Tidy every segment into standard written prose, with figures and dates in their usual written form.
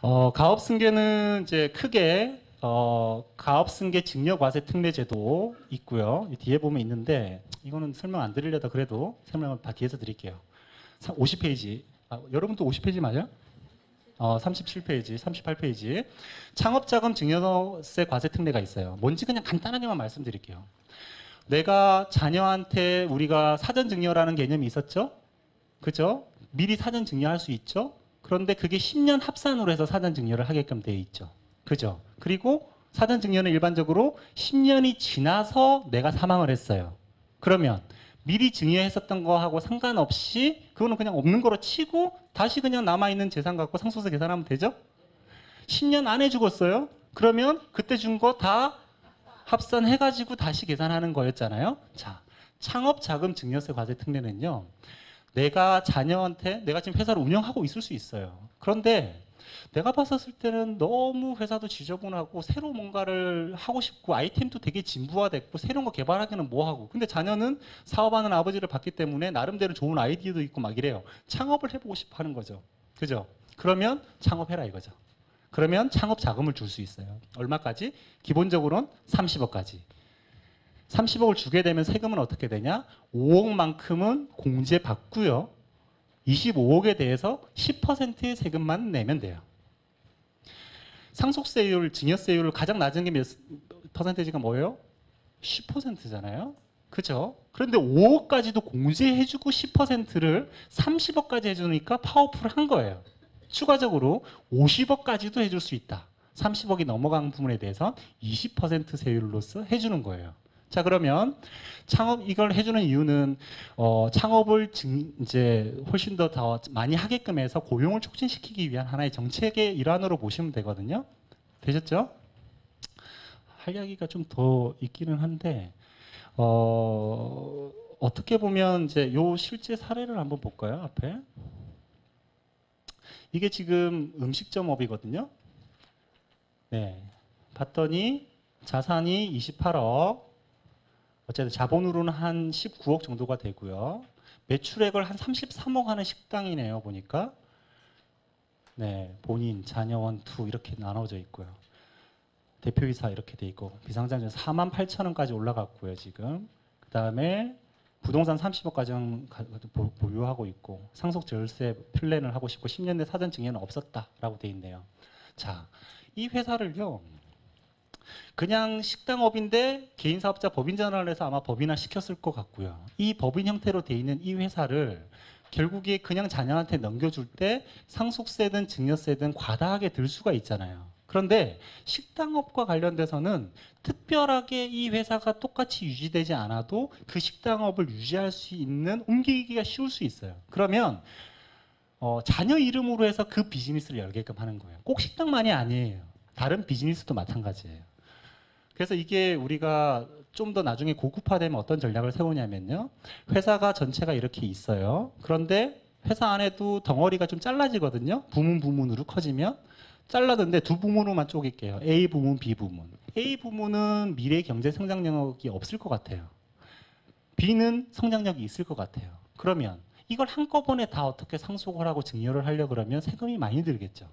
가업승계는 이제 크게 가업승계 증여과세 특례제도 있고요. 이 뒤에 보면 있는데 이거는 설명 안 드리려다 그래도 설명을 다 뒤에서 드릴게요. 50페이지. 여러분도 50페이지 맞아요? 37페이지, 38페이지. 창업자금 증여세 과세 특례가 있어요. 뭔지 그냥 간단하게만 말씀드릴게요. 내가 자녀한테 우리가 사전 증여라는 개념이 있었죠? 그죠? 미리 사전 증여할 수 있죠? 그런데 그게 10년 합산으로 해서 사전 증여를 하게끔 되어 있죠. 그죠? 그리고 사전 증여는 일반적으로 10년이 지나서 내가 사망을 했어요. 그러면 미리 증여했었던 거하고 상관없이 그거는 그냥 없는 거로 치고 다시 그냥 남아있는 재산 갖고 상속세 계산하면 되죠? 10년 안에 죽었어요? 그러면 그때 준 거 다 합산해가지고 다시 계산하는 거였잖아요. 자, 창업자금 증여세 과세 특례는요. 내가 자녀한테 내가 지금 회사를 운영하고 있을 수 있어요. 그런데 내가 봤었을 때는 너무 회사도 지저분하고 새로 뭔가를 하고 싶고 아이템도 되게 진부화됐고 새로운 거 개발하기는 뭐하고 근데 자녀는 사업하는 아버지를 봤기 때문에 나름대로 좋은 아이디어도 있고 막 이래요. 창업을 해보고 싶어 하는 거죠. 그죠? 그러면 창업해라 이거죠. 그러면 창업 자금을 줄 수 있어요. 얼마까지? 기본적으로는 30억까지. 30억을 주게 되면 세금은 어떻게 되냐? 5억만큼은 공제 받고요. 25억에 대해서 10%의 세금만 내면 돼요. 상속세율, 증여세율 가장 낮은 게 몇 퍼센테이지가 뭐예요? 10%잖아요. 그죠? 그런데 5억까지도 공제해주고 10%를 30억까지 해주니까 파워풀한 거예요. 추가적으로 50억까지도 해줄 수 있다. 30억이 넘어간 부분에 대해서 20% 세율로서 해주는 거예요. 자, 그러면 창업 이걸 해주는 이유는 창업을 이제 훨씬 더 많이 하게끔 해서 고용을 촉진시키기 위한 하나의 정책의 일환으로 보시면 되거든요. 되셨죠? 할 이야기가 좀 더 있기는 한데 어떻게 보면 이제 요 실제 사례를 한번 볼까요? 앞에 이게 지금 음식점업이거든요. 네, 봤더니 자산이 28억. 어쨌든 자본으로는 한 19억 정도가 되고요. 매출액을 한 33억 하는 식당이네요. 보니까. 네, 본인, 자녀원, 투 이렇게 나눠져 있고요. 대표이사 이렇게 돼 있고 비상장전 48,000원까지 올라갔고요. 지금. 그 다음에 부동산 30억까지 보유하고 있고 상속 절세 플랜을 하고 싶고 10년 내 사전 증여는 없었다라고 돼 있네요. 자, 이 회사를요. 그냥 식당업인데 개인사업자 법인 전환을 해서 아마 법인화 시켰을 것 같고요. 이 법인 형태로 돼 있는 이 회사를 결국에 그냥 자녀한테 넘겨줄 때 상속세든 증여세든 과다하게 들 수가 있잖아요. 그런데 식당업과 관련돼서는 특별하게 이 회사가 똑같이 유지되지 않아도 그 식당업을 유지할 수 있는 옮기기가 쉬울 수 있어요. 그러면 자녀 이름으로 해서 그 비즈니스를 열게끔 하는 거예요. 꼭 식당만이 아니에요. 다른 비즈니스도 마찬가지예요. 그래서 이게 우리가 좀 더 나중에 고급화되면 어떤 전략을 세우냐면요. 회사가 전체가 이렇게 있어요. 그런데 회사 안에도 덩어리가 좀 잘라지거든요. 부문으로 커지면. 잘라던데 두 부문으로만 쪼갤게요. A 부문, B 부문. A 부문은 미래 경제 성장력이 없을 것 같아요. B는 성장력이 있을 것 같아요. 그러면 이걸 한꺼번에 다 어떻게 상속을 하고 증여를 하려고 그러면 세금이 많이 들겠죠.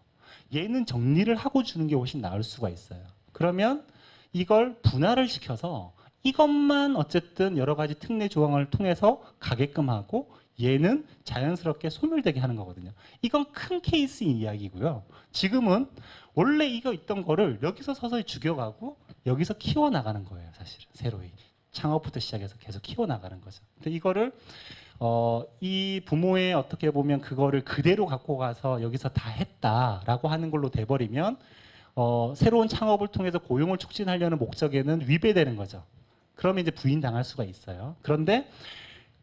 얘는 정리를 하고 주는 게 훨씬 나을 수가 있어요. 그러면 이걸 분할을 시켜서 이것만 어쨌든 여러 가지 특례 조항을 통해서 가게끔 하고 얘는 자연스럽게 소멸되게 하는 거거든요. 이건 큰 케이스인 이야기고요. 지금은 원래 이거 있던 거를 여기서 서서히 죽여가고 여기서 키워나가는 거예요. 사실은 새로이. 창업부터 시작해서 계속 키워나가는 거죠. 근데 이거를 이 부모의 어떻게 보면 그거를 그대로 갖고 가서 여기서 다 했다라고 하는 걸로 돼버리면 새로운 창업을 통해서 고용을 촉진하려는 목적에는 위배되는 거죠. 그러면 이제 부인당할 수가 있어요.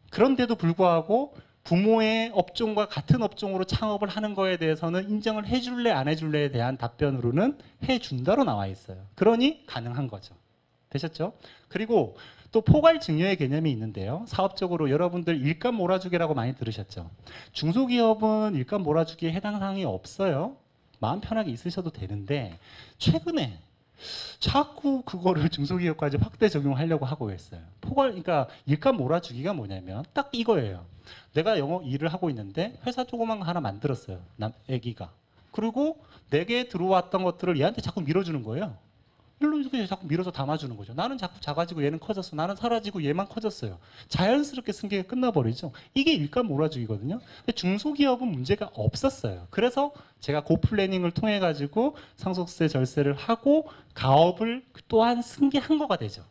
그런데도 불구하고 부모의 업종과 같은 업종으로 창업을 하는 거에 대해서는 인정을 해줄래 안 해줄래에 대한 답변으로는 해준다로 나와 있어요. 그러니 가능한 거죠. 되셨죠? 그리고 또 포괄 증여의 개념이 있는데요. 사업적으로 여러분들 일감 몰아주기라고 많이 들으셨죠? 중소기업은 일감 몰아주기에 해당 사항이 없어요. 마음 편하게 있으셔도 되는데 최근에 자꾸 그거를 중소기업까지 확대 적용하려고 하고 있어요. 그러니까 일감 몰아주기가 뭐냐면 딱 이거예요. 내가 영업 일을 하고 있는데 회사 조그만 거 하나 만들었어요. 애기가. 그리고 내게 들어왔던 것들을 얘한테 자꾸 밀어주는 거예요. 일로 이렇게 자꾸 밀어서 담아주는 거죠. 나는 자꾸 작아지고 얘는 커졌어. 나는 사라지고 얘만 커졌어요. 자연스럽게 승계가 끝나버리죠. 이게 일감 몰아주기거든요. 근데 중소기업은 문제가 없었어요. 그래서 제가 고플래닝을 통해 가지고 상속세 절세를 하고 가업을 또한 승계한 거가 되죠.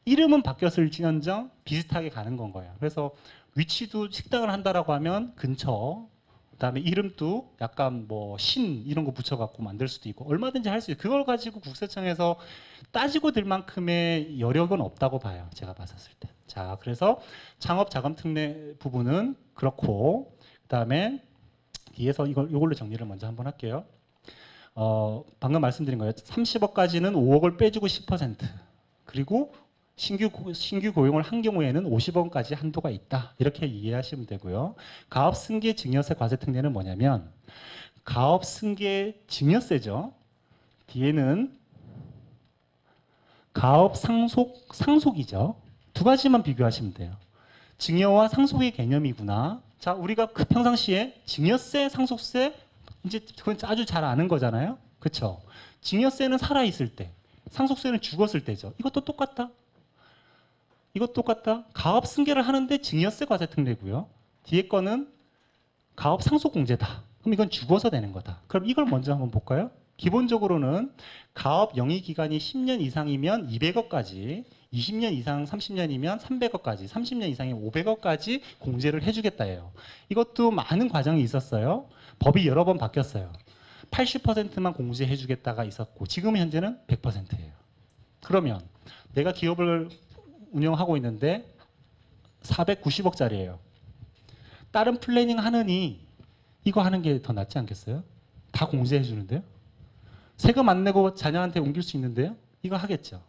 이름은 바뀌었을지언정 비슷하게 가는 건 거예요. 그래서 위치도 식당을 한다라고 하면 근처, 그다음에 이름도 약간 뭐 신 이런 거 붙여갖고 만들 수도 있고 얼마든지 할 수 있어요. 그걸 가지고 국세청에서 따지고 들 만큼의 여력은 없다고 봐요. 제가 봤었을 때. 자, 그래서 창업 자금 특례 부분은 그렇고, 그다음에 뒤에서 이걸로 정리를 먼저 한번 할게요. 방금 말씀드린 거예요. 30억까지는 5억을 빼주고 10%. 그리고 신규 고용을 한 경우에는 50원까지 한도가 있다. 이렇게 이해하시면 되고요. 가업승계 증여세 과세특례는 뭐냐면 가업승계 증여세죠. 뒤에는 가업 상속이죠. 두 가지만 비교하시면 돼요. 증여와 상속의 개념이구나. 자, 우리가 그 평상시에 증여세, 상속세 이제 그건 아주 잘 아는 거잖아요. 그렇죠? 증여세는 살아 있을 때, 상속세는 죽었을 때죠. 이것도 똑같다. 이것 똑같다. 가업 승계를 하는데 증여세 과세 특례고요. 뒤에 거는 가업 상속 공제다. 그럼 이건 죽어서 되는 거다. 그럼 이걸 먼저 한번 볼까요? 기본적으로는 가업 영위 기간이 10년 이상이면 200억까지, 20년 이상 30년이면 300억까지, 30년 이상이면 500억까지 공제를 해주겠다예요. 이것도 많은 과정이 있었어요. 법이 여러 번 바뀌었어요. 80%만 공제해주겠다가 있었고 지금 현재는 100%예요. 그러면 내가 기업을 운영하고 있는데 490억짜리예요. 다른 플래닝 하느니 이거 하는 게 더 낫지 않겠어요? 다 공제해 주는데요. 세금 안 내고 자녀한테 옮길 수 있는데요. 이거 하겠죠.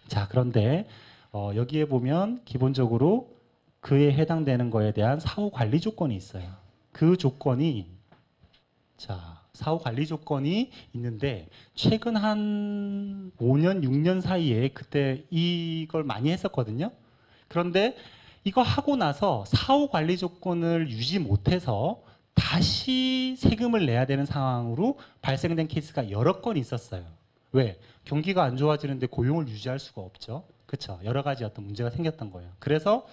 자, 그런데 여기에 보면 기본적으로 그에 해당되는 거에 대한 사후 관리 조건이 있어요. 그 조건이 사후 관리 조건이 있는데 최근 한 5년, 6년 사이에 그때 이걸 많이 했었거든요. 그런데 이거 하고 나서 사후 관리 조건을 유지 못해서 다시 세금을 내야 되는 상황으로 발생된 케이스가 여러 건 있었어요. 왜? 경기가 안 좋아지는데 고용을 유지할 수가 없죠. 그렇죠? 여러 가지 어떤 문제가 생겼던 거예요. 그래서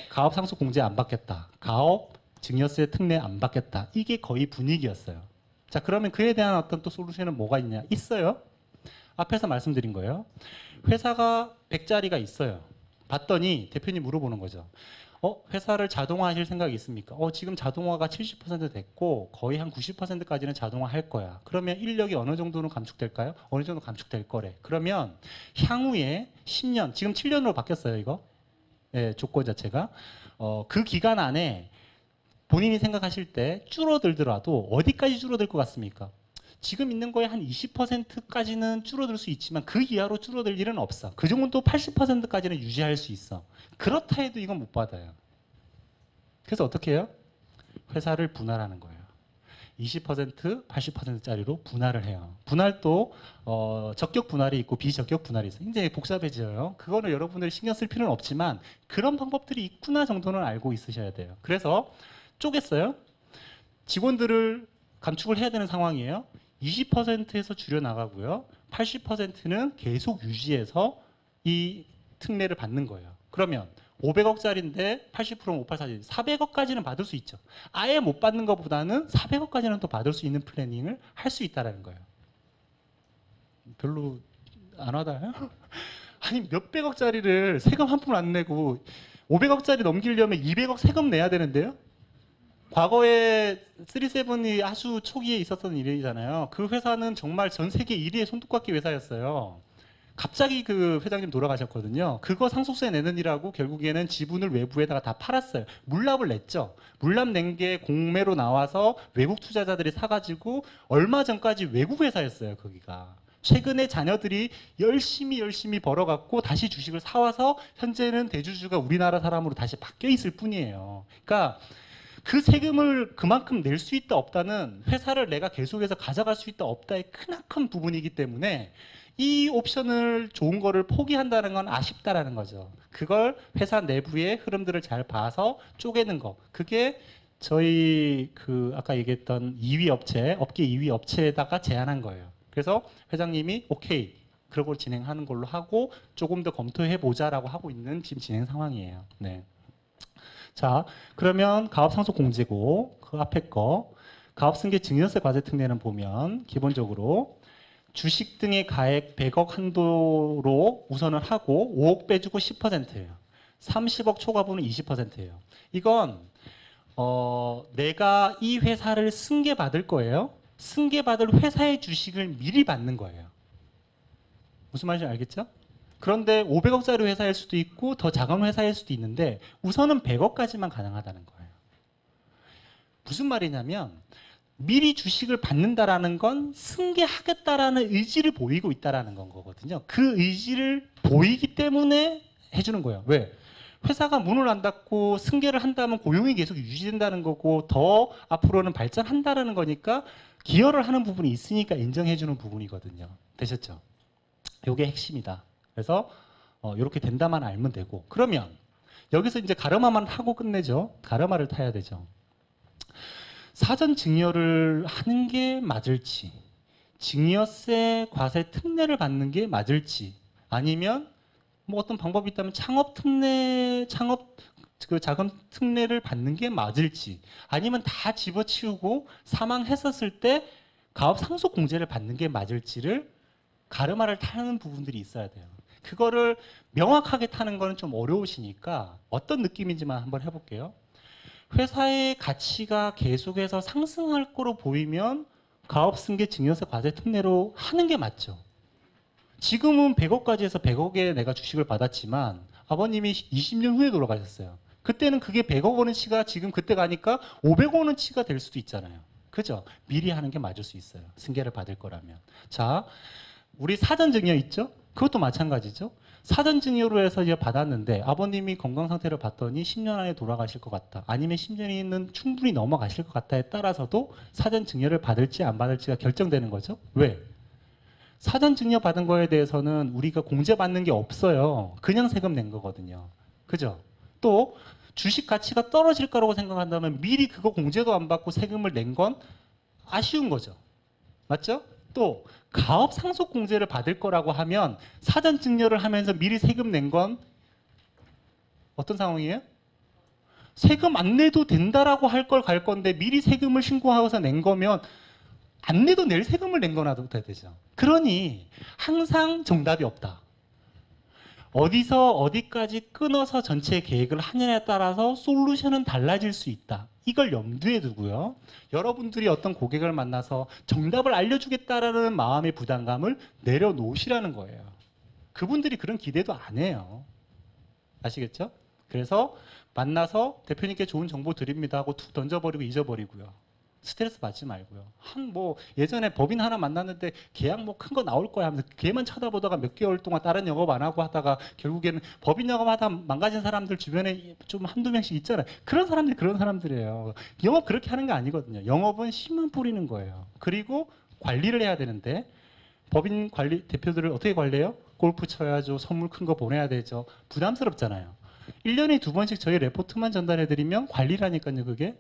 가업 상속 공제 안 받겠다. 가업 증여세 특례 안 받겠다. 이게 거의 분위기였어요. 자, 그러면 그에 대한 어떤 또 솔루션은 뭐가 있냐? 있어요. 앞에서 말씀드린 거예요. 회사가 100짜리가 있어요. 봤더니 대표님 물어보는 거죠. 회사를 자동화하실 생각이 있습니까? 지금 자동화가 70% 됐고 거의 한 90%까지는 자동화 할 거야. 그러면 인력이 어느 정도는 감축될까요? 어느 정도 감축될 거래. 그러면 향후에 10년, 지금 7년으로 바뀌었어요, 이거. 예, 조건 자체가. 그 기간 안에 본인이 생각하실 때 줄어들더라도 어디까지 줄어들 것 같습니까? 지금 있는 거에 한 20%까지는 줄어들 수 있지만 그 이하로 줄어들 일은 없어. 그 정도 80%까지는 유지할 수 있어. 그렇다 해도 이건 못 받아요. 그래서 어떻게 해요? 회사를 분할하는 거예요. 20%, 80%짜리로 분할을 해요. 분할도 적격 분할이 있고 비적격 분할이 있어요. 굉장히 복잡해져요. 그거는 여러분들이 신경 쓸 필요는 없지만 그런 방법들이 있구나 정도는 알고 있으셔야 돼요. 그래서 쪼갰어요. 직원들을 감축을 해야 되는 상황이에요. 20%에서 줄여나가고요. 80%는 계속 유지해서 이 특례를 받는 거예요. 그러면 500억짜리인데 80%는 584지 400억까지는 받을 수 있죠. 아예 못 받는 것보다는 400억까지는 또 받을 수 있는 플래닝을 할 수 있다는 거예요. 별로 안 와닿아요? 아니 몇백억짜리를 세금 한 푼 안 내고 500억짜리 넘기려면 200억 세금 내야 되는데요. 과거에 37이 아주 초기에 있었던 일이잖아요. 그 회사는 정말 전 세계 1위의 손톱깎이 회사였어요. 갑자기 그 회장님 돌아가셨거든요. 그거 상속세 내는 일하고 결국에는 지분을 외부에다가 다 팔았어요. 물납을 냈죠. 물납 낸 게 공매로 나와서 외국 투자자들이 사가지고 얼마 전까지 외국 회사였어요. 거기가. 최근에 자녀들이 열심히 벌어갖고 다시 주식을 사와서 현재는 대주주가 우리나라 사람으로 다시 바뀌어 있을 뿐이에요. 그러니까 그 세금을 그만큼 낼 수 있다 없다는 회사를 내가 계속해서 가져갈 수 있다 없다의 크나큰 부분이기 때문에 이 옵션을 좋은 거를 포기한다는 건 아쉽다라는 거죠. 그걸 회사 내부의 흐름들을 잘 봐서 쪼개는 거. 그게 저희 그 아까 얘기했던 2위 업체, 업계 2위 업체에다가 제안한 거예요. 그래서 회장님이 오케이, 그러고 진행하는 걸로 하고 조금 더 검토해 보자라고 하고 있는 지금 진행 상황이에요. 네. 자, 그러면 가업상속 공제고 그 앞에 거 가업승계 증여세 과세 특례는 보면 기본적으로 주식 등의 가액 100억 한도로 우선을 하고 5억 빼주고 10%예요. 30억 초과분은 20%예요. 이건 내가 이 회사를 승계받을 거예요. 승계받을 회사의 주식을 미리 받는 거예요. 무슨 말인지 알겠죠? 그런데 500억짜리 회사일 수도 있고 더 작은 회사일 수도 있는데 우선은 100억까지만 가능하다는 거예요. 무슨 말이냐면 미리 주식을 받는다라는 건 승계하겠다라는 의지를 보이고 있다라는 건 거거든요. 그 의지를 보이기 때문에 해주는 거예요. 왜? 회사가 문을 안 닫고 승계를 한다면 고용이 계속 유지된다는 거고 더 앞으로는 발전한다라는 거니까 기여를 하는 부분이 있으니까 인정해주는 부분이거든요. 되셨죠? 이게 핵심이다. 그래서 이렇게 된다만 알면 되고 그러면 여기서 이제 가르마만 하고 끝내죠. 가르마를 타야 되죠. 사전 증여를 하는 게 맞을지 증여세 과세 특례를 받는 게 맞을지 아니면 뭐 어떤 방법이 있다면 창업 그 자금 특례를 받는 게 맞을지 아니면 다 집어치우고 사망했었을 때 가업 상속 공제를 받는 게 맞을지를 가르마를 타는 부분들이 있어야 돼요. 그거를 명확하게 타는 거는 좀 어려우시니까 어떤 느낌인지만 한번 해볼게요. 회사의 가치가 계속해서 상승할 거로 보이면 가업승계 증여세 과세 특례로 하는 게 맞죠. 지금은 100억까지 해서 100억에 내가 주식을 받았지만 아버님이 20년 후에 돌아가셨어요. 그때는 그게 100억 원어치가 지금 그때 가니까 500억 원어치가 될 수도 있잖아요. 그죠? 미리 하는 게 맞을 수 있어요. 승계를 받을 거라면. 자, 우리 사전증여 있죠? 그것도 마찬가지죠. 사전증여로 해서 이제 받았는데 아버님이 건강 상태를 봤더니 10년 안에 돌아가실 것 같다. 아니면 10년이는 충분히 넘어가실 것 같다에 따라서도 사전증여를 받을지 안 받을지가 결정되는 거죠. 왜? 사전증여 받은 거에 대해서는 우리가 공제받는 게 없어요. 그냥 세금 낸 거거든요. 그죠? 또 주식 가치가 떨어질 거라고 생각한다면 미리 그거 공제도 안 받고 세금을 낸 건 아쉬운 거죠. 맞죠? 또 가업 상속 공제를 받을 거라고 하면 사전 증여를 하면서 미리 세금 낸 건 어떤 상황이에요? 세금 안 내도 된다라고 할 걸 갈 건데 미리 세금을 신고하고서 낸 거면 안 내도 낼 세금을 낸 거나 도 되죠. 그러니 항상 정답이 없다. 어디서 어디까지 끊어서 전체 계획을 하느냐에 따라서 솔루션은 달라질 수 있다. 이걸 염두에 두고요. 여러분들이 어떤 고객을 만나서 정답을 알려주겠다라는 마음의 부담감을 내려놓으시라는 거예요. 그분들이 그런 기대도 안 해요. 아시겠죠? 그래서 만나서 대표님께 좋은 정보 드립니다 하고 툭 던져버리고 잊어버리고요. 스트레스 받지 말고요. 뭐 예전에 법인 하나 만났는데 계약 뭐 큰 거 나올 거야 하면서 걔만 쳐다보다가 몇 개월 동안 다른 영업 안 하고 하다가 결국에는 법인 영업하다 망가진 사람들 주변에 좀 한두 명씩 있잖아요. 그런 사람들이 그런 사람들이에요. 영업 그렇게 하는 게 아니거든요. 영업은 씨만 뿌리는 거예요. 그리고 관리를 해야 되는데 법인 관리 대표들을 어떻게 관리해요? 골프 쳐야죠. 선물 큰 거 보내야 되죠. 부담스럽잖아요. 1년에 2번씩 저희 레포트만 전달해드리면 관리라니까요. 그게.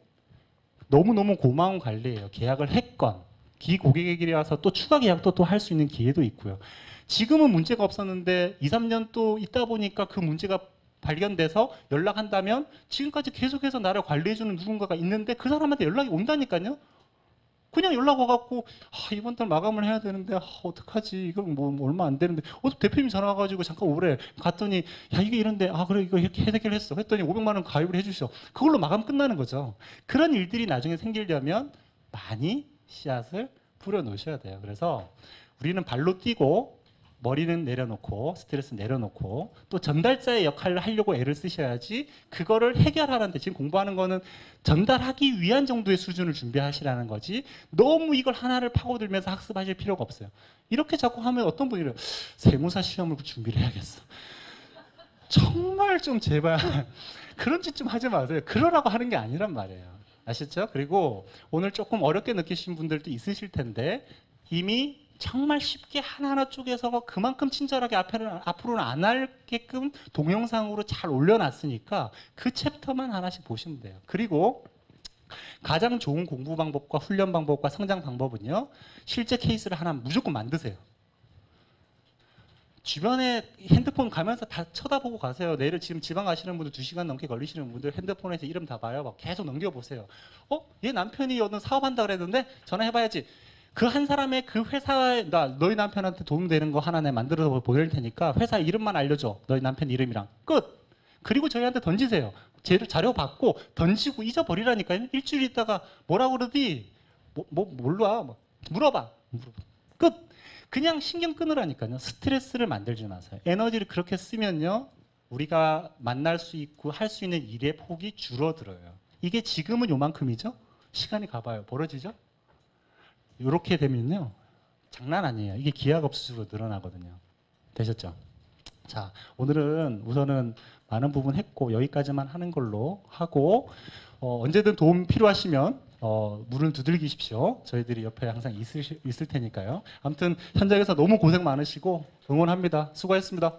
너무너무 고마운 관리예요. 계약을 했건 기고객에게 와서 또 추가 계약도 또 할 수 있는 기회도 있고요. 지금은 문제가 없었는데 2, 3년 또 있다 보니까 그 문제가 발견돼서 연락한다면 지금까지 계속해서 나를 관리해주는 누군가가 있는데 그 사람한테 연락이 온다니까요. 그냥 연락 와갖고 이번 달 마감을 해야 되는데 어떡하지 이건 뭐 얼마 안 되는데 대표님이 전화 와가지고 잠깐 오래 갔더니 야 이게 이런데 그래 이거 이렇게 해결했어 했더니 500만 원 가입을 해주셔. 그걸로 마감 끝나는 거죠. 그런 일들이 나중에 생기려면 많이 씨앗을 뿌려 놓으셔야 돼요. 그래서 우리는 발로 뛰고 머리는 내려놓고 스트레스 내려놓고 또 전달자의 역할을 하려고 애를 쓰셔야지 그거를 해결하는데 지금 공부하는 거는 전달하기 위한 정도의 수준을 준비하시라는 거지 너무 이걸 하나를 파고들면서 학습하실 필요가 없어요. 이렇게 자꾸 하면 어떤 분이 이래요. 세무사 시험을 준비를 해야겠어. 정말 좀 제발 그런 짓 좀 하지 마세요. 그러라고 하는 게 아니란 말이에요. 아시죠? 그리고 오늘 조금 어렵게 느끼신 분들도 있으실 텐데 이미 정말 쉽게 하나하나 쪼개서 그만큼 친절하게 앞으로는 안 할게끔 동영상으로 잘 올려놨으니까 그 챕터만 하나씩 보시면 돼요. 그리고 가장 좋은 공부 방법과 훈련 방법과 성장 방법은요. 실제 케이스를 하나 무조건 만드세요. 주변에 핸드폰 가면서 다 쳐다보고 가세요. 내일 지금 지방 가시는 분들 2시간 넘게 걸리시는 분들 핸드폰에서 이름 다 봐요. 막 계속 넘겨보세요. 얘 남편이 어느 사업한다 그랬는데 전화해봐야지. 그 한 사람의 그 회사에 너희 남편한테 도움되는 거 하나 내 만들어서 보낼 테니까 회사 이름만 알려줘. 너희 남편 이름이랑. 끝. 그리고 저희한테 던지세요. 자료 받고 던지고 잊어버리라니까요. 일주일 있다가 뭐라 그러디? 몰라. 물어봐. 끝. 그냥 신경 끊으라니까요. 스트레스를 만들지 마세요. 에너지를 그렇게 쓰면요. 우리가 만날 수 있고 할 수 있는 일의 폭이 줄어들어요. 이게 지금은 요만큼이죠? 시간이 가봐요. 벌어지죠? 이렇게 되면요. 장난 아니에요. 이게 기하급수로 늘어나거든요. 되셨죠? 자, 오늘은 우선은 많은 부분 했고 여기까지만 하는 걸로 하고 언제든 도움 필요하시면 문을 두들기십시오. 저희들이 옆에 항상 있을 테니까요. 아무튼 현장에서 너무 고생 많으시고 응원합니다. 수고하셨습니다.